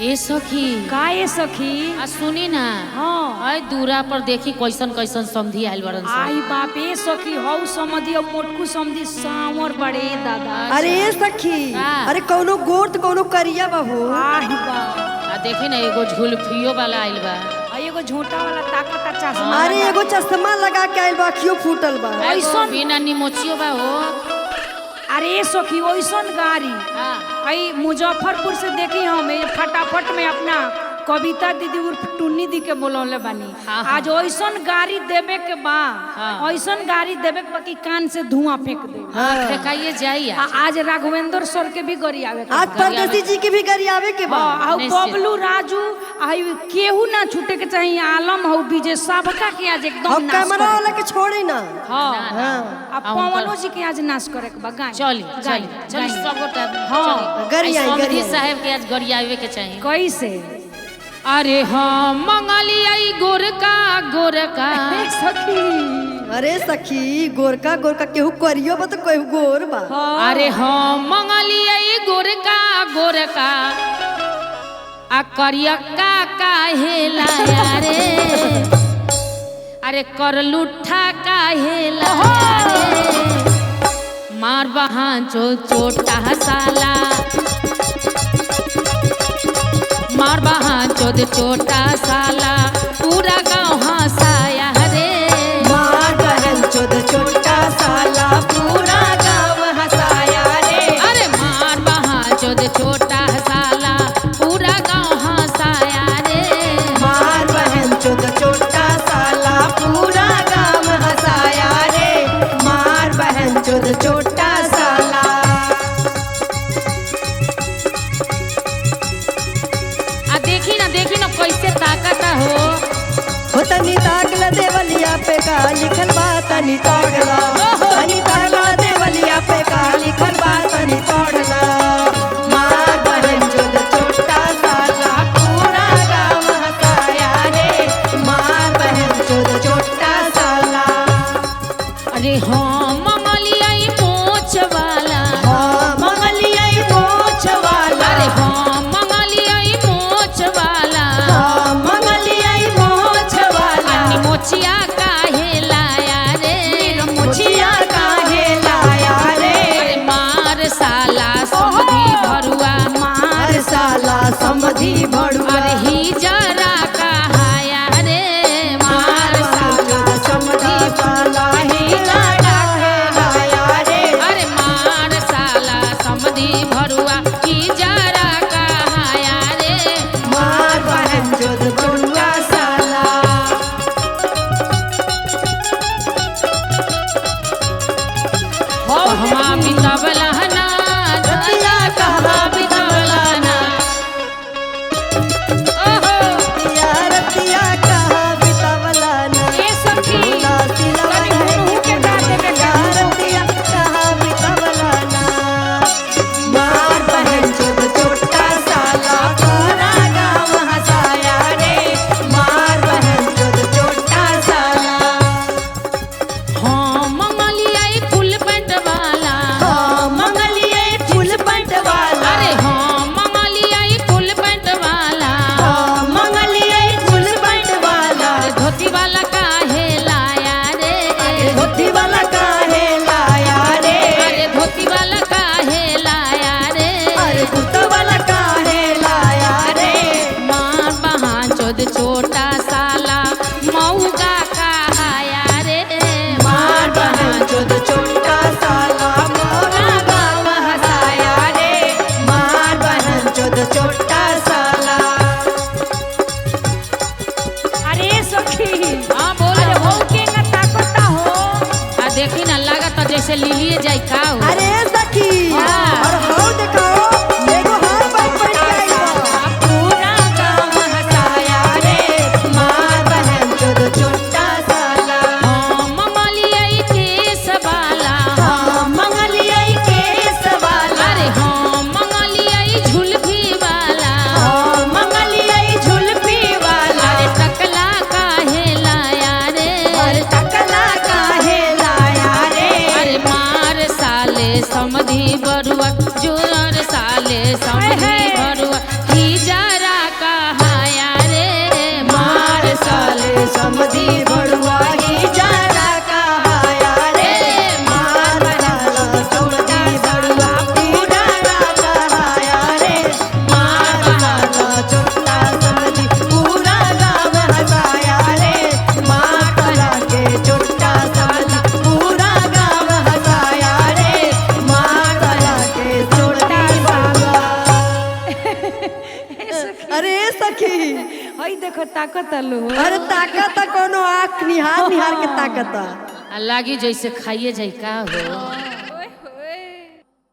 ए सखी का ए सखी आ सुनी ना। हाँ आई दूरा पर देखी कैसन कैसन समधी आइल बड़न सन। आई बाप ए सखी हौ समधी और मोटकू समधी सावर बड़े दादा। अरे ए सखी हाँ। अरे कौनो गोर तो कौनो करिया बाबू। आही बा आ देखी ना एगो झुलफियो वाला आइल बा। आ एगो झोटा वाला ताकता चश्मा अरे एगो चश्मा लगा के आइल बा, अखियो फूटल बा। ऐसन बिना निमोचियो बा हो। अरे ए सखी ओइसन गाड़ी हाँ। आई मुजफ्फरपुर से देखी हम ये फटाफट में अपना कविता दीदी उर्फ टुन्नी दी के बोलौले बानी। हाँ, हाँ। आज ओइसन गाड़ी देवे के बा हाँ। ओइसन गाड़ी देवे के बा कि कान से धुआं फेंक दे। हाँ फेंकाइए जाई आज। आज राघवेंद्र सर के भी गरी आवे के आज बा। परदेसी जी के भी गरियावे के बा। हाँ, हौ निश्चित। बबलू राजू आई केहू ना छूटे के चाहिए। आलम हौ विजय सबका के आज एकदम हम नाश कैमरा करे वाला के छोड़ी ना। के। हाँ हाँ। अब पवनो जी के आज नाश करे के बा। गाय चली चली चली सब गोटा। हाँ, गरियाई, समधी गरियाई। साहब के आज गरियावे के चाहिए। कैसे अरे हाँ मंगलियाई गोरका गोरका। ए सखी अरे सखी गोरका गोरका केहू करियो बा तो केहू गोर बा। अरे हाँ मंगलियाई गोरका गोरका आ करियक्का काहे लाया रे। अरे कर लुट्ठा काहे लाया रे। मार बहान चोटा साला मार बहान चोटा साला पूरा गाँव हंसाया रे। मार बहन चोद छोटा साला पूरा गाँव हंसाया रे। अरे मार बहान छोटा साला पूरा गाँव हंसाया रे। मार बहन चोद छोटा साला पूरा गाँव हंसाया रे। मार बहन चोद छोटा साला। आ देखी ना कैसे ताकता हो। तनी तागला देवलिया पे का लिखल बा तनी तागला। तनी तागला देवलिया पे का लिखल बा तनी तागला। मार बहन चोद छोटा साला पूरा गाँव हंसाया रे। मार बहन चोद छोटा साला। अरे हाँ मंगलियाई मोच वाला। हाँ मंगलियाई मोछ वाला। अरे हाँ मंगलियाई मोच वाला। हाँ मंगलियाई मोछ वाला। अन्नी मोचिया काहे लाया रे। मुछिया काहे लाया रे। अरे मार साला समधी भरुआ। मार साला समधी भड़ुआ। अरे ही जरा कहाया रे। मार साला समधी साला ही लाडा लाया रे। अरे मार साला समधी भरुआ ही जरा कहाया रे। मार बहन चोद बड़ुआ साला। कहवा बितवला ना रतिया कहवा बितवला ना। ओहो या रतिया कहा बितावला ना। ए सखी भोला सिलवा तनी हुनहु के गा देवे के। या रतिया कहा बितावला ना। मार बहन चोद छोटा साला पूरा गाँव हंसाया रे। मार बहन चोद छोटा साला। हाँ मंगलियाई फुल पेंट वाला। हाँ मंगलियाई फूल पंट वाला। अरे हाँ मंगलियाई फुल पेंट वाला। हाँ मंगलियाई फूल पंट वाला। अरे धोती वाला काहे लाया रे। धोती वाला काहे लाया रे। अरे धोती वाला काहे लाया रे। अरे कुर्ता वाला काहे लाया रे। मार बहान छोटा साला मऊगा कहाया रे। मार बहन चोद छोटा साला पूरा गाँव हंसाया रे। मार बहन चोद छोटा साला। अरे ए सखी हाँ बोल। अरे हो के ना ताकता हो। आ देखी ना लागत जैसे लिलिए जाई का हो। अरे सखी हाँ। और हाउ देखाओ एगो हाथ बैठ बैठ के आई बा। पूरा गाँव हंसाया रे। मार बहन चोद छोटा साला। हाँ मंगलियाई केस वाला। हाँ मंगलियाई केस वाला। अरे हाँ मंगलियाई झुलफी वाला। हाँ मंगलियाई झुलपी वाला। अरे टकला काहे लाया रे। अरे टकला काहे लाया रे। अरे मार साले अरे सखी हई देखो ताकत आलू अरे ताकत कोनो आँख निहार निहार के ताकत लागी जैसे खाइए जाए का हो